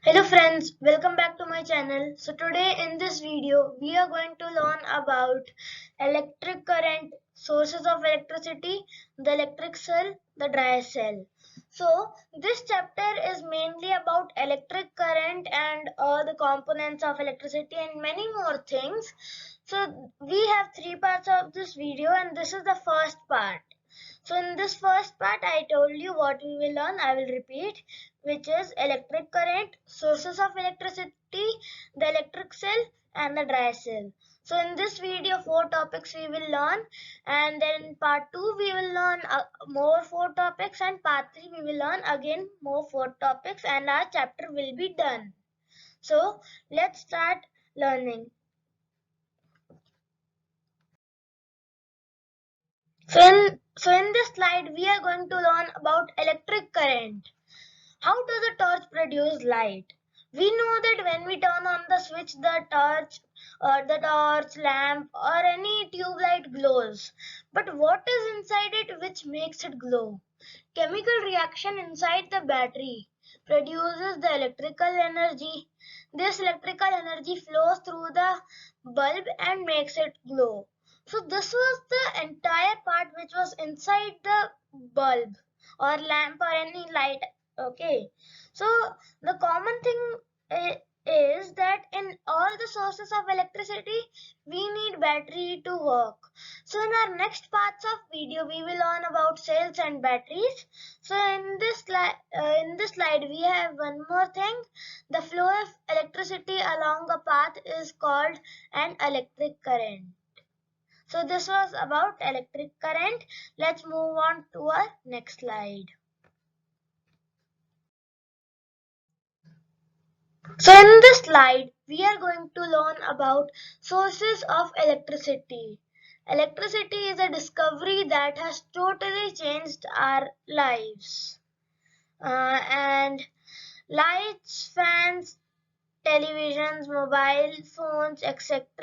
Hello friends, welcome back to my channel. So today in this video we are going to learn about electric current, sources of electricity, the electric cell, the dry cell. So this chapter is mainly about electric current and the components of electricity and many more things. So we have three parts of this video and this is the first part. So in this first part, I told you what we will learn. I will repeat, which is electric current, sources of electricity, the electric cell, and the dry cell. So in this video, four topics we will learn, and then in part two we will learn more four topics, and part three we will learn again more four topics, and our chapter will be done. So let's start learning. So in this slide, we are going to learn about electric current. How does a torch produce light? We know that when we turn on the switch, the torch, lamp, or any tube light glows. But what is inside it which makes it glow? Chemical reaction inside the battery produces the electrical energy. This electrical energy flows through the bulb and makes it glow. So this was the entire part which was inside the bulb or lamp or any light. Okay, so the common thing is that in all the sources of electricity we need battery to work. So in our next parts of video we will learn about cells and batteries. So in this slide we have one more thing. The flow of electricity along a path is called an electric current. So this was about electric current. Let's move on to our next slide. So in this slide, we are going to learn about sources of electricity. Electricity is a discovery that has totally changed our lives. And lights, fans, televisions, mobile phones, etc.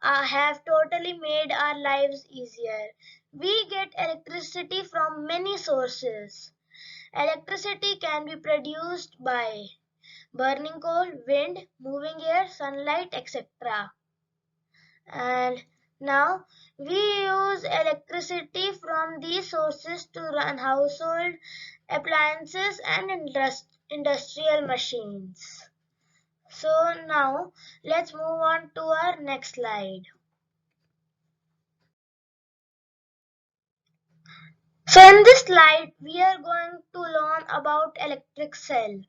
Have totally made our lives easier. We get electricity from many sources. Electricity can be produced by burning coal, wind, moving air, sunlight, etc. And now we use electricity from these sources to run household appliances and industrial machines. So now let's move on to our next slide. So in this slide, we are going to learn about electric cell.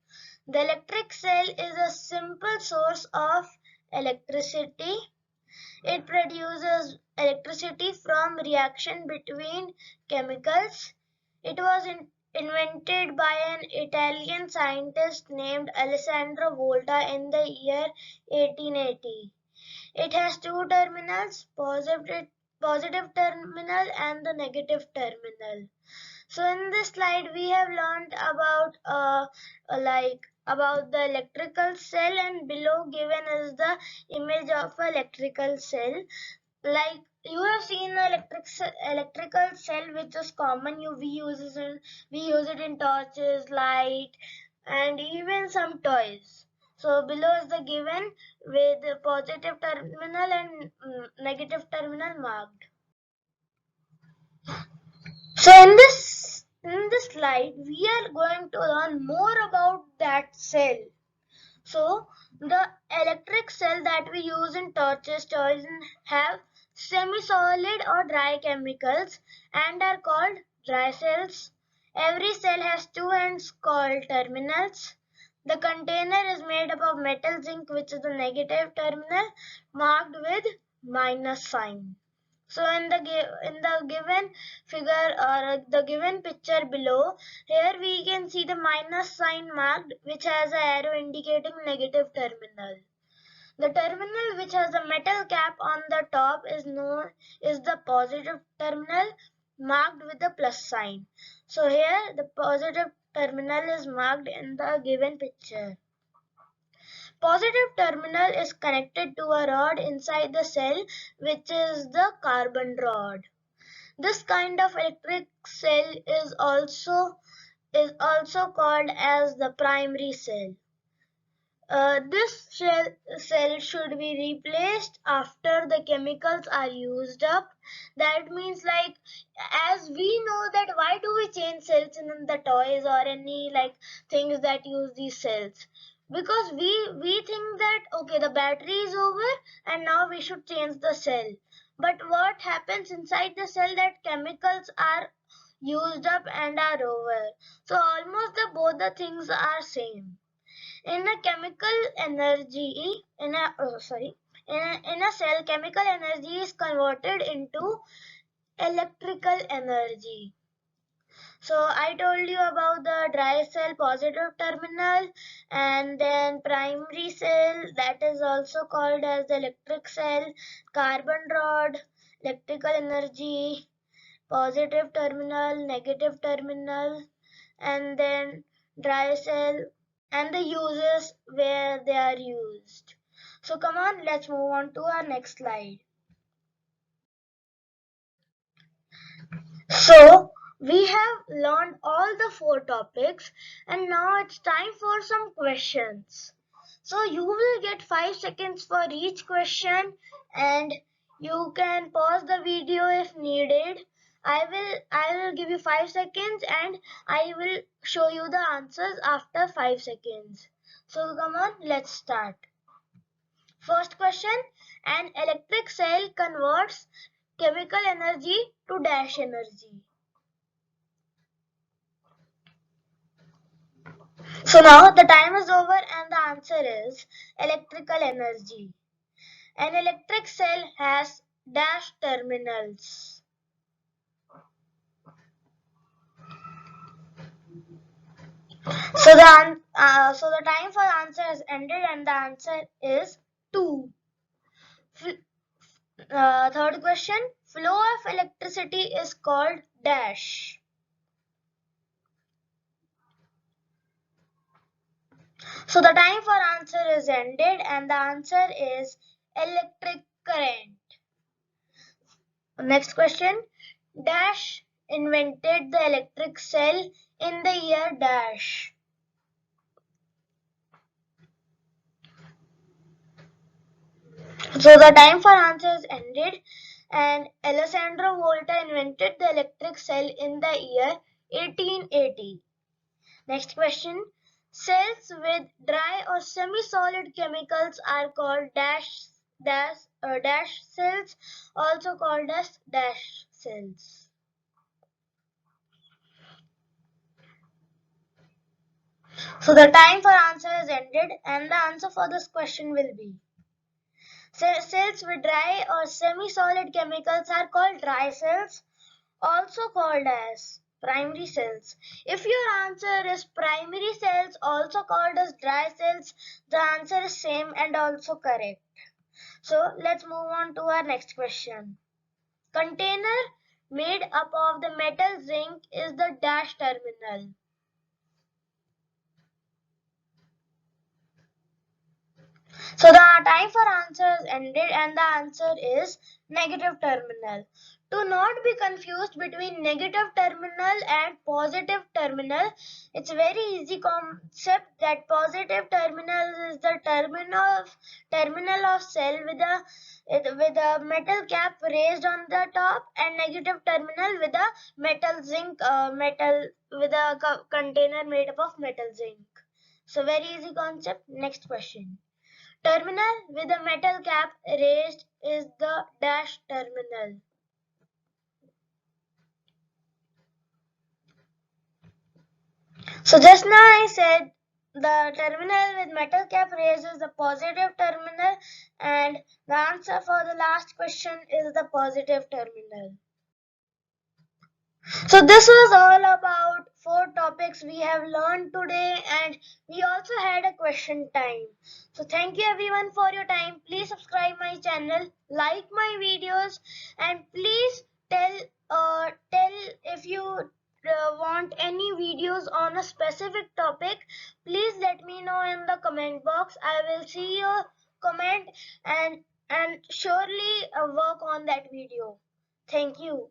The electric cell is a simple source of electricity. It produces electricity from reaction between chemicals. It was invented by an Italian scientist named Alessandro Volta in the year 1880. It has two terminals, positive terminal and the negative terminal. So in this slide we have learned about the electrical cell, and below given is the image of electrical cell. Like you have seen the electrical cell which is common. We use it in torches, light, and even some toys. So below is the given with the positive terminal and negative terminal marked. So in this slide, we are going to learn more about that cell. So the electric cell that we use in torches, toys have semi-solid or dry chemicals and are called dry cells. Every cell has two ends called terminals. The container is made up of metal zinc, which is the negative terminal, marked with minus sign. So in the given figure or the given picture below, here we can see the minus sign marked, which has an arrow indicating negative terminal. The terminal which has a metal cap on the top is the positive terminal, marked with the plus sign. So here the positive terminal is marked in the given picture. Positive terminal is connected to a rod inside the cell, which is the carbon rod. This kind of electric cell is also called as the primary cell. This cell should be replaced after the chemicals are used up. That means, like, as we know that why do we change cells in the toys or any like things that use these cells? Because we think that okay, the battery is over and now we should change the cell. But what happens inside the cell, that chemicals are used up and are over. So almost both the things are same. In a chemical energy, in a cell, chemical energy is converted into electrical energy. So I told you about the dry cell positive terminal, and then primary cell, that is also called as the electric cell, carbon rod, electrical energy, positive terminal, negative terminal, and then dry cell, and the uses where they are used. So come on, let's move on to our next slide. So we have learned all the 4 topics, and now it's time for some questions. So you will get 5 seconds for each question, and you can pause the video if needed. I will give you 5 seconds and I will show you the answers after 5 seconds. So come on, let's start. First question, an electric cell converts chemical energy to dash energy. So now the time is over and the answer is electrical energy. An electric cell has dash terminals. So the time for answer is ended and the answer is 2. Third question, flow of electricity is called dash. So the time for answer is ended and the answer is electric current. Next question, dash invented the electric cell in the year dash. So the time for answer is ended and Alessandro Volta invented the electric cell in the year 1880. Next question, cells with dry or semi-solid chemicals are called dash cells, also called as dash cells. So the time for answer is ended and the answer for this question will be cells with dry or semi-solid chemicals are called dry cells, also called as primary cells. If your answer is primary cells, also called as dry cells, the answer is same and also correct. So let's move on to our next question. Container made up of the metal zinc is the dash terminal. So the time for answer is ended and the answer is negative terminal. To not be confused between negative terminal and positive terminal, it's a very easy concept that positive terminal is the terminal of cell with a metal cap raised on the top, and negative terminal with a metal with a container made up of metal zinc. So very easy concept. Next question. Terminal with a metal cap raised is the dash terminal. So just now I said the terminal with metal cap raised is the positive terminal, and the answer for the last question is the positive terminal. So this was all about 4 topics we have learned today, and we also had a question time. So thank you everyone for your time. Please subscribe my channel, like my videos, and please tell if you want any videos on a specific topic. Please let me know in the comment box. I will see your comment and surely work on that video. Thank you.